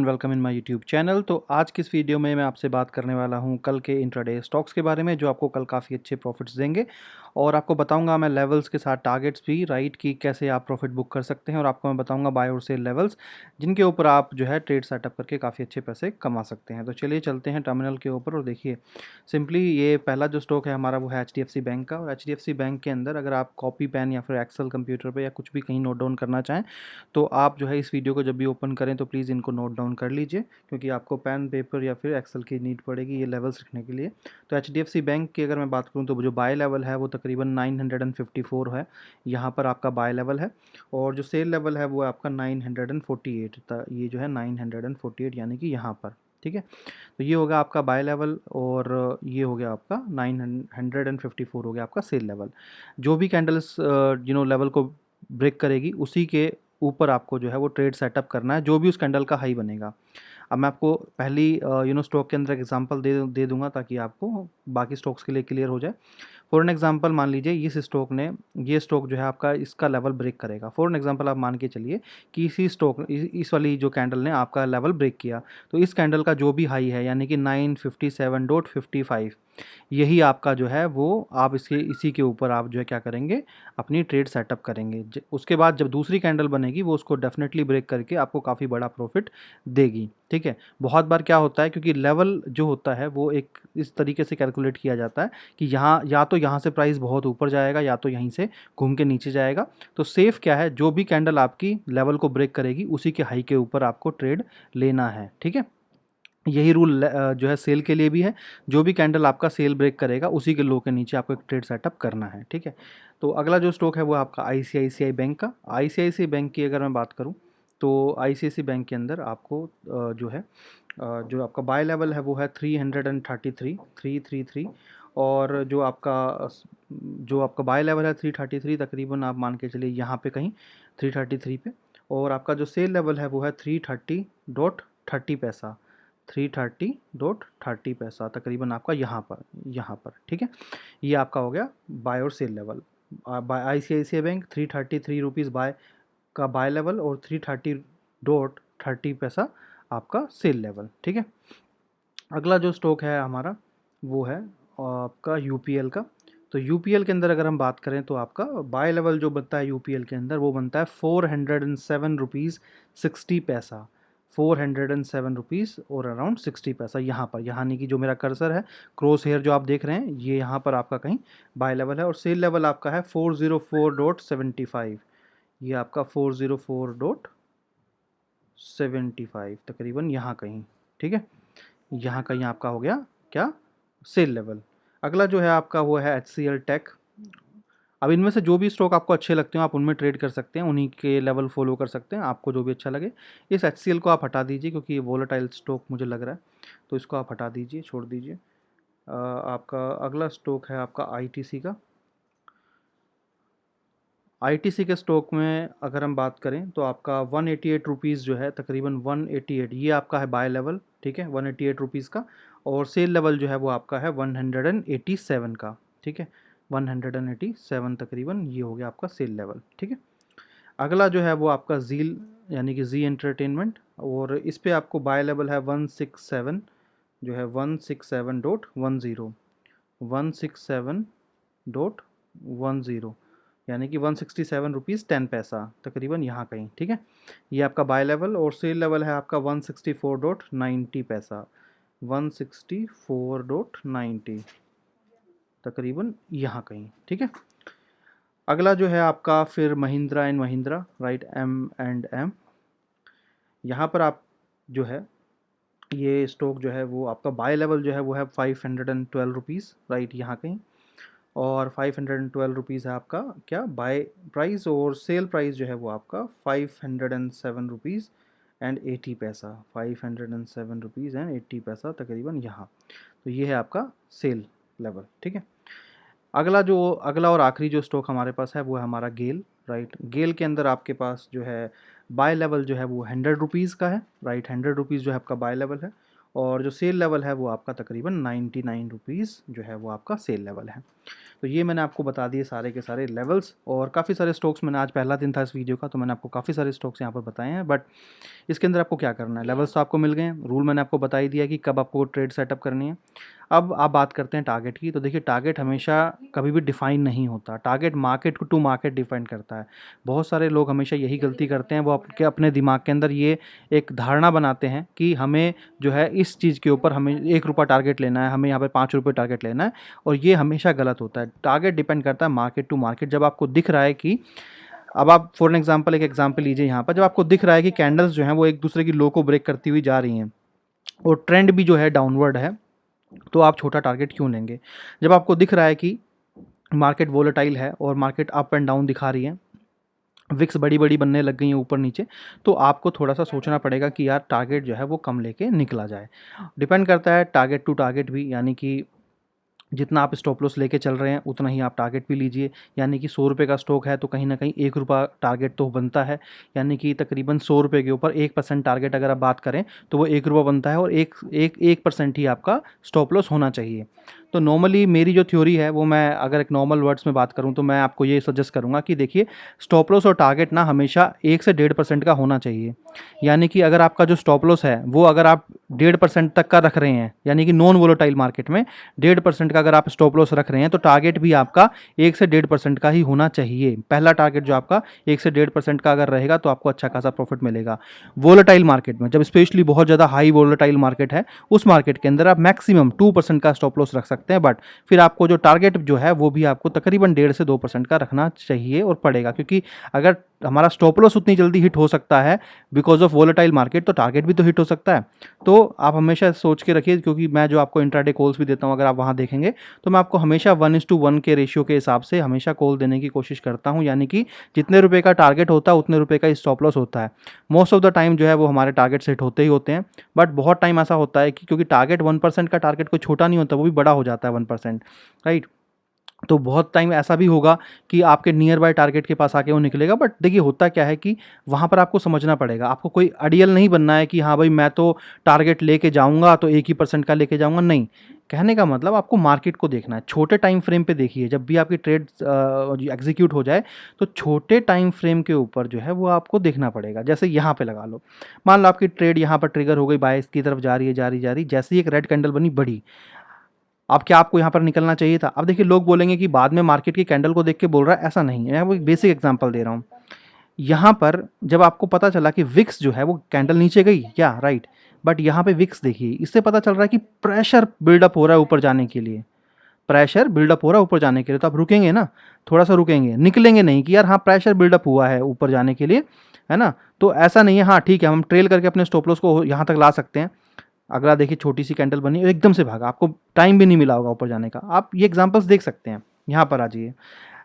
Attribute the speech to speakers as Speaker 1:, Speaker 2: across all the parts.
Speaker 1: Welcome in my YouTube channel. तो आज की इस वीडियो में मैं आपसे बात करने वाला हूं कल के इंट्राडे स्टॉक्स के बारे में, जो आपको कल काफ़ी अच्छे प्रॉफिट्स देंगे। और आपको बताऊंगा मैं लेवल्स के साथ टारगेट्स भी, राइट, कि कैसे आप प्रॉफिट बुक कर सकते हैं। और आपको मैं बताऊंगा बाय और सेल लेवल्स, जिनके ऊपर आप जो है ट्रेड सेटअप करके काफ़ी अच्छे पैसे कमा सकते हैं। तो चलिए चलते हैं टर्मिनल के ऊपर और देखिए सिंपली ये पहला जो स्टॉक है हमारा वो है HDFC बैंक का। और HDFC बैंक के अंदर अगर आप कॉपी पेन या फिर एक्सेल कंप्यूटर पर या कुछ भी कहीं नोट डाउन करना चाहें तो आप जो है इस वीडियो को जब भी ओपन करें तो प्लीज़ इनको नोट डाउन कर लीजिए, क्योंकि आपको पेन पेपर या फिर एक्सेल की नीड पड़ेगी ये लेवल्स लिखने के लिए। तो HDFC बैंक की अगर मैं बात करूं तो जो बाय लेवल है वो तकरीबन 954 है, यहाँ पर आपका बाय लेवल है। और जो सेल लेवल है वो आपका 948, ये जो है 948 यानी कि यहाँ पर, ठीक है। तो ये हो गया आपका बाय लेवल और ये हो गया आपका 954 हो गया आपका सेल लेवल। जो भी कैंडल्स लेवल को ब्रेक करेगी उसी के ऊपर आपको जो है वो ट्रेड सेटअप करना है, जो भी उस कैंडल का हाई बनेगा। अब मैं आपको पहली स्टॉक के अंदर एग्जांपल दे दूंगा ताकि आपको बाकी स्टॉक्स के लिए क्लियर हो जाए। फॉर एन एग्जांपल मान लीजिए इस स्टॉक ने, ये स्टॉक जो है आपका इसका लेवल ब्रेक करेगा। फॉर एन एग्जांपल आप मान के चलिए कि इसी स्टॉक इस वाली जो कैंडल ने आपका लेवल ब्रेक किया, तो इस कैंडल का जो भी हाई है यानी कि 957.55, यही आपका जो है वो आप इसी के ऊपर आप जो है क्या करेंगे, अपनी ट्रेड सेटअप करेंगे। उसके बाद जब दूसरी कैंडल बनेगी वो उसको डेफिनेटली ब्रेक करके आपको काफ़ी बड़ा प्रॉफिट देगी, ठीक है। बहुत बार क्या होता है, क्योंकि लेवल जो होता है वो एक इस तरीके से कैलकुलेट किया जाता है कि यहाँ या तो यहाँ से प्राइस बहुत ऊपर जाएगा या तो यहीं से घूम के नीचे जाएगा। तो सेफ क्या है, जो भी कैंडल आपकी लेवल को ब्रेक करेगी उसी के हाई के ऊपर आपको ट्रेड लेना है, ठीक है। यही रूल जो है सेल के लिए भी है। जो भी कैंडल आपका सेल ब्रेक करेगा उसी के लो के नीचे आपको एक ट्रेड सेटअप करना है, ठीक है। तो अगला जो स्टॉक है वो आपका ICICI बैंक का। ICICI बैंक की अगर मैं बात करूं तो ICICI बैंक के अंदर आपको जो है जो आपका बाय लेवल है वो है 333 और जो आपका बाय लेवल है 333, तकरीबन आप मान के चलिए यहाँ पे कहीं 333 पे। और आपका जो सेल लेवल है वो है 330.30 पैसा, 330.30 पैसा तकरीबन आपका यहाँ पर, ठीक है। ये आपका हो गया बाय और sell level. Buy ICICI bank 333 rupees buy का बाय लेवल और 330.30 पैसा आपका सेल लेवल, ठीक है। अगला जो स्टॉक है हमारा वो है आपका UPL का। तो UPL के अंदर अगर हम बात करें तो आपका बाय लेवल जो बनता है UPL के अंदर वो बनता है 407 रुपीज़ 60 पैसा, 407 रुपीज़ और अराउंड 60 पैसा। यहाँ पर, यहाँ नहीं कि जो मेरा कर्सर है, क्रॉस हेयर जो आप देख रहे हैं, ये यहाँ पर आपका कहीं बाय लेवल है। और सेल लेवल आपका है 404.75, ये आपका 404.75 तकरीबन यहाँ कहीं, ठीक है। यहाँ कहीं आपका हो गया क्या, सेल लेवल। अगला जो है आपका वो है HCL टेक। अब इनमें से जो भी स्टॉक आपको अच्छे लगते हो आप उनमें ट्रेड कर सकते हैं, उन्हीं के लेवल फॉलो कर सकते हैं, आपको जो भी अच्छा लगे। इस HCL को आप हटा दीजिए क्योंकि ये वोलेटाइल स्टॉक मुझे लग रहा है, तो इसको आप हटा दीजिए, छोड़ दीजिए। आपका अगला स्टॉक है आपका ITC का। ITC के स्टॉक में अगर हम बात करें तो आपका 188 रुपीज़ जो है, तकरीबन 188, ये आपका है बाय लेवल, ठीक है, 188 रुपीज़ का। और सेल लेवल जो है वो आपका है 187 का, ठीक है, 187 तकरीबन ये हो गया आपका सेल लेवल, ठीक है। अगला जो है वो आपका जील यानी कि जी एंटरटेनमेंट, और इस पे आपको बाय लेवल है 167, जो है 167.10, 167.10 यानी कि 167 रुपीज़ 10 पैसा तकरीबन यहाँ कहीं, ठीक है। ये आपका बाय लेवल। और सेल लेवल है आपका 164.90 पैसा, 164.90 तकरीबन यहाँ कहीं, ठीक है। अगला जो है आपका फिर Mahindra and Mahindra, right, M&M। यहाँ पर आप जो है ये स्टॉक जो है वो आपका बाय लेवल जो है वो है 512 रुपीज़, राइट, यहाँ कहीं। और 512 रुपीज़ है आपका क्या बाय प्राइस, और सेल प्राइस जो है वो आपका 507 रुपीज़ 80 पैसा, 507 रुपीज़ 80 पैसा तकरीबन यहाँ। तो ये है आपका सेल लेवल, ठीक है। अगला और आखिरी जो स्टॉक हमारे पास है वो है हमारा गेल, राइट। गेल के अंदर आपके पास जो है बाय लेवल जो है वो 100 रुपीज़ का है, राइट, 100 रुपीज़ जो है आपका बाय लेवल है। और जो सेल लेवल है वो आपका तकरीबन 99 रुपीज़ जो है वो आपका सेल लेवल है। तो ये मैंने आपको बता दिए सारे के सारे लेवल्स, और काफ़ी सारे स्टॉक्स मैंने, आज पहला दिन था इस वीडियो का तो मैंने आपको काफ़ी सारे स्टॉक्स यहाँ पर बताए हैं। बट इसके अंदर आपको क्या करना है, लेवल्स तो आपको मिल गए हैं, रूल मैंने आपको बता ही दिया कि कब आपको ट्रेड सेटअप करनी है। अब आप बात करते हैं टारगेट की। तो देखिए, टारगेट हमेशा कभी भी डिफाइन नहीं होता, target market to market define करता है। बहुत सारे लोग हमेशा यही गलती करते हैं, वो अपने दिमाग के अंदर ये एक धारणा बनाते हैं कि हमें जो है इस चीज़ के ऊपर हमें 1 रुपया टारगेट लेना है, हमें यहाँ पे 5 रुपये टारगेट लेना है, और ये हमेशा गलत होता है। टारगेट डिपेंड करता है मार्केट टू मार्केट। जब आपको दिख रहा है कि, अब आप फॉर एग्जांपल एक एग्जांपल लीजिए यहाँ पर, जब आपको दिख रहा है कि कैंडल्स जो हैं वो एक दूसरे की लो को ब्रेक करती हुई जा रही हैं और ट्रेंड भी जो है डाउनवर्ड है, तो आप छोटा टारगेट क्यों लेंगे? जब आपको दिख रहा है कि मार्केट वोलेटाइल है और मार्केट अप एंड डाउन दिखा रही है, विक्स बड़ी बड़ी बनने लग गई हैं ऊपर नीचे, तो आपको थोड़ा सा सोचना पड़ेगा कि यार टारगेट जो है वो कम लेके निकला जाए। डिपेंड करता है टारगेट टू टारगेट भी, यानी कि जितना आप स्टॉप लॉस लेके चल रहे हैं उतना ही आप टारगेट भी लीजिए। यानी कि 100 रुपये का स्टॉक है तो कहीं ना कहीं 1 रुपया टारगेट तो बनता है, यानी कि तकरीबन 100 रुपये के ऊपर 1% टारगेट अगर आप बात करें तो वो 1 रुपया बनता है, और 1% ही आपका स्टॉप लॉस होना चाहिए। तो नॉर्मली मेरी जो थ्योरी है वो, मैं अगर एक नॉर्मल वर्ड्स में बात करूं तो मैं आपको ये सजेस्ट करूंगा कि देखिए, स्टॉप लॉस और टारगेट ना हमेशा 1 से 1.5% का होना चाहिए। यानी कि अगर आपका जो स्टॉप लॉस है वो अगर आप 1.5% तक का रख रहे हैं, यानी कि नॉन वोलेटाइल मार्केट में 1.5% का अगर आप स्टॉप लॉस रख रहे हैं, तो टारगेट भी आपका 1 से 1.5% का ही होना चाहिए। पहला टारगेट जो आपका 1 से 1.5% का अगर रहेगा तो आपको अच्छा खासा प्रॉफिट मिलेगा। वोलेटाइल मार्केट में, जब स्पेशली बहुत ज़्यादा हाई वोलेटाइल मार्केट है, उस मार्केट के अंदर आप मैक्सिमम 2% का स्टॉप लॉस रख सकते हैं। बट फिर आपको जो टारगेट जो है वो भी आपको तकरीबन 1.5 से 2% का रखना चाहिए और पड़ेगा, क्योंकि अगर हमारा स्टॉप लॉस उतनी जल्दी हिट हो सकता है बिकॉज ऑफ वोलेटाइल मार्केट, तो टारगेट भी तो हिट हो सकता है। तो आप हमेशा सोच के रखिए, क्योंकि मैं जो आपको इंट्राडे कॉल्स भी देता हूँ, अगर आप वहाँ देखेंगे तो मैं आपको हमेशा 1:1 के रेशियो के हिसाब से हमेशा कॉल देने की कोशिश करता हूँ। यानी कि जितने रुपए का टारगेट होता है उतने रुपए का स्टॉप लॉस होता है। मोस्ट ऑफ द टाइम जो है वो हमारे टारगेट सेट होते ही होते हैं, बट बहुत टाइम ऐसा होता है कि क्योंकि टारगेट 1% का टारगेट कोई छोटा नहीं होता, वो भी बड़ा हो जाता है 1%, राइट। तो बहुत टाइम ऐसा भी होगा कि आपके नियर बाय टारगेट के पास आके वो निकलेगा। बट देखिए, होता क्या है कि वहाँ पर आपको समझना पड़ेगा, आपको कोई अड़ियल नहीं बनना है कि हाँ भाई मैं तो टारगेट लेके जाऊँगा तो 1% का लेके जाऊँगा, नहीं। कहने का मतलब आपको मार्केट को देखना है, छोटे टाइम फ्रेम पे देखिए। जब भी आपकी ट्रेड एग्जीक्यूट हो जाए तो छोटे टाइम फ्रेम के ऊपर जो है वो आपको देखना पड़ेगा। जैसे यहाँ पे लगा लो, मान लो आपकी ट्रेड यहाँ पर ट्रिगर हो गई, बाइस की तरफ जा रही है, जा रही, जैसे ही एक रेड कैंडल बनी बड़ी, अब क्या आपको यहाँ पर निकलना चाहिए था? अब देखिए, लोग बोलेंगे कि बाद में मार्केट की कैंडल को देख के बोल रहा है, ऐसा नहीं है। मैं वो एक बेसिक एग्जांपल दे रहा हूँ। यहाँ पर जब आपको पता चला कि विक्स जो है वो कैंडल नीचे गई, या राइट, बट यहाँ पे विक्स देखिए, इससे पता चल रहा है कि प्रेशर बिल्डअप हो रहा है ऊपर जाने के लिए। प्रेशर बिल्डअप हो रहा है ऊपर जाने के लिए, तो आप रुकेंगे ना, थोड़ा सा रुकेंगे, निकलेंगे नहीं कि यार हाँ प्रेशर बिल्डअप हुआ है ऊपर जाने के लिए, है ना। तो ऐसा नहीं है, हाँ ठीक है, हम ट्रेल करके अपने स्टॉप लॉस को यहाँ तक ला सकते हैं। अगला देखिए, छोटी सी कैंडल बनी और एकदम से भागा, आपको टाइम भी नहीं मिला होगा ऊपर जाने का। आप ये एग्जांपल्स देख सकते हैं। यहाँ पर आ जाइए,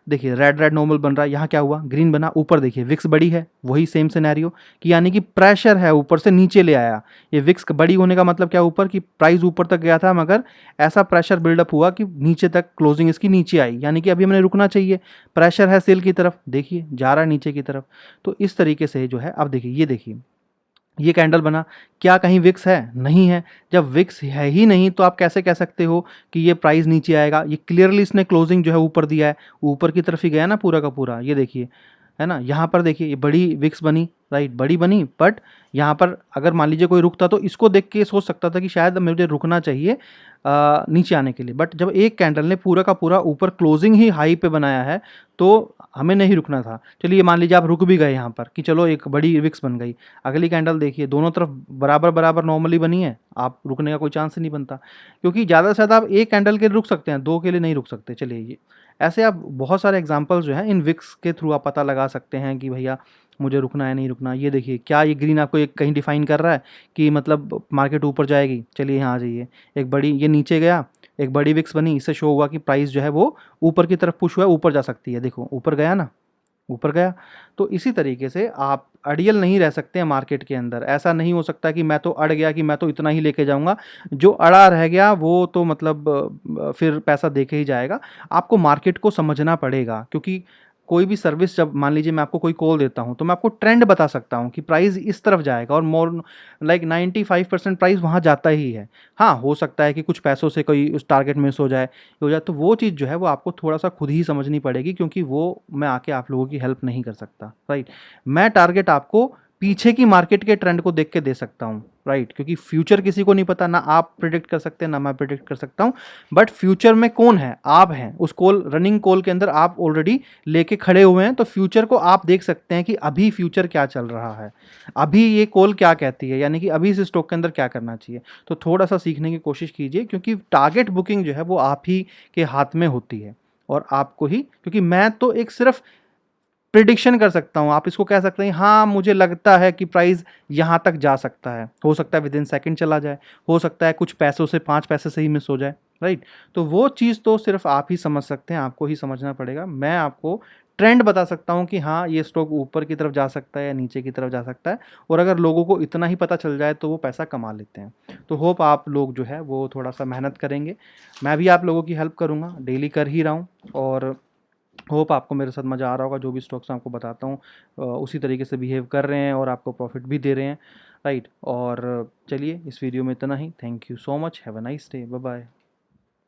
Speaker 1: देखिए रेड रेड नॉर्मल बन रहा है, यहाँ क्या हुआ, ग्रीन बना, ऊपर देखिए विक्स बड़ी है, वही सेम सिनेरियो कि यानी कि प्रेशर है ऊपर से नीचे ले आया। ये विक्स बड़ी होने का मतलब क्या, ऊपर की प्राइस ऊपर तक गया था, मगर ऐसा प्रेशर बिल्डअप हुआ कि नीचे तक क्लोजिंग इसकी नीचे आई, यानी कि अभी हमने रुकना चाहिए। प्रेशर है सेल की तरफ, देखिए जा रहा है नीचे की तरफ। तो इस तरीके से जो है, अब देखिए, ये देखिए ये कैंडल बना, क्या कहीं विक्स है? नहीं है। जब विक्स है ही नहीं तो आप कैसे कह सकते हो कि ये प्राइस नीचे आएगा? ये क्लियरली इसने क्लोजिंग जो है ऊपर दिया है, ऊपर की तरफ ही गया ना पूरा का पूरा। ये देखिए, है ना, यहाँ पर देखिए ये बड़ी विक्स बनी, राइट, बड़ी बनी। बट यहाँ पर अगर मान लीजिए कोई रुकता तो इसको देख के सोच सकता था कि शायद मुझे रुकना चाहिए नीचे आने के लिए। बट जब एक कैंडल ने पूरा का पूरा ऊपर क्लोजिंग ही हाई पे बनाया है तो हमें नहीं रुकना था। चलिए मान लीजिए आप रुक भी गए यहाँ पर कि चलो एक बड़ी विक्स बन गई, अगली कैंडल देखिए दोनों तरफ बराबर बराबर नॉर्मली बनी है, आप रुकने का कोई चांस ही नहीं बनता, क्योंकि ज़्यादा से ज़्यादा आप एक कैंडल के लिए रुक सकते हैं, दो के लिए नहीं रुक सकते। चलिए, ये ऐसे आप बहुत सारे एग्जांपल्स जो हैं इन विक्स के थ्रू आप पता लगा सकते हैं कि भैया मुझे रुकना है नहीं रुकना। ये देखिए, क्या ये ग्रीन आपको एक कहीं डिफाइन कर रहा है कि मतलब मार्केट ऊपर जाएगी? चलिए यहाँ आ जाइए, एक बड़ी, ये नीचे गया, एक बड़ी विक्स बनी, इससे शो हुआ कि प्राइस जो है वो ऊपर की तरफ पुश हुआ है, ऊपर जा सकती है। देखो ऊपर गया ना, ऊपर गया। तो इसी तरीके से आप अड़ियल नहीं रह सकते हैं मार्केट के अंदर। ऐसा नहीं हो सकता कि मैं तो अड़ गया कि मैं तो इतना ही लेके जाऊंगा, जो अड़ा रह गया वो तो मतलब फिर पैसा देके ही जाएगा। आपको मार्केट को समझना पड़ेगा, क्योंकि कोई भी सर्विस, जब मान लीजिए मैं आपको कोई कॉल देता हूँ तो मैं आपको ट्रेंड बता सकता हूँ कि प्राइस इस तरफ जाएगा और मोर लाइक 95% प्राइस वहाँ जाता ही है। हाँ, हो सकता है कि कुछ पैसों से कोई उस टारगेट मिस हो जाए, तो वो चीज़ जो है वो आपको थोड़ा-सा खुद ही समझनी पड़ेगी, क्योंकि वो मैं आके आप लोगों की हेल्प नहीं कर सकता, राइट? मैं टारगेट आपको पीछे की मार्केट के ट्रेंड को देख के दे सकता हूँ, राइट? क्योंकि फ्यूचर किसी को नहीं पता, ना आप प्रिडिक्ट कर सकते हैं, ना मैं प्रिडिक्ट कर सकता हूँ। बट फ्यूचर में कौन है? आप हैं। उस कॉल, रनिंग कॉल के अंदर आप ऑलरेडी लेके खड़े हुए हैं, तो फ्यूचर को आप देख सकते हैं कि अभी फ्यूचर क्या चल रहा है, अभी ये कॉल क्या कहती है, यानी कि अभी इस स्टॉक के अंदर क्या करना चाहिए। तो थोड़ा-सा सीखने की कोशिश कीजिए, क्योंकि टारगेट बुकिंग जो है वो आप ही के हाथ में होती है और आपको ही, क्योंकि मैं तो एक सिर्फ प्रिडिक्शन कर सकता हूँ। आप इसको कह सकते हैं, हाँ, मुझे लगता है कि प्राइस यहाँ तक जा सकता है। हो सकता है विदिन सेकंड चला जाए, हो सकता है कुछ पैसों से, 5 पैसे से ही मिस हो जाए, राइट? तो वो चीज़ तो सिर्फ आप ही समझ सकते हैं, आपको ही समझना पड़ेगा। मैं आपको ट्रेंड बता सकता हूँ कि हाँ, ये स्टॉक ऊपर की तरफ जा सकता है या नीचे की तरफ जा सकता है, और अगर लोगों को इतना ही पता चल जाए तो वो पैसा कमा लेते हैं। तो होप आप लोग जो है वो थोड़ा-सा मेहनत करेंगे। मैं भी आप लोगों की हेल्प करूँगा, डेली कर ही रहा हूँ, और होप आपको मेरे साथ मज़ा आ रहा होगा। जो भी स्टॉक्स मैं आपको बताता हूँ उसी तरीके से बिहेव कर रहे हैं और आपको प्रॉफिट भी दे रहे हैं, राइट? और चलिए, इस वीडियो में इतना ही। Thank you so much. Have a nice day. Bye bye.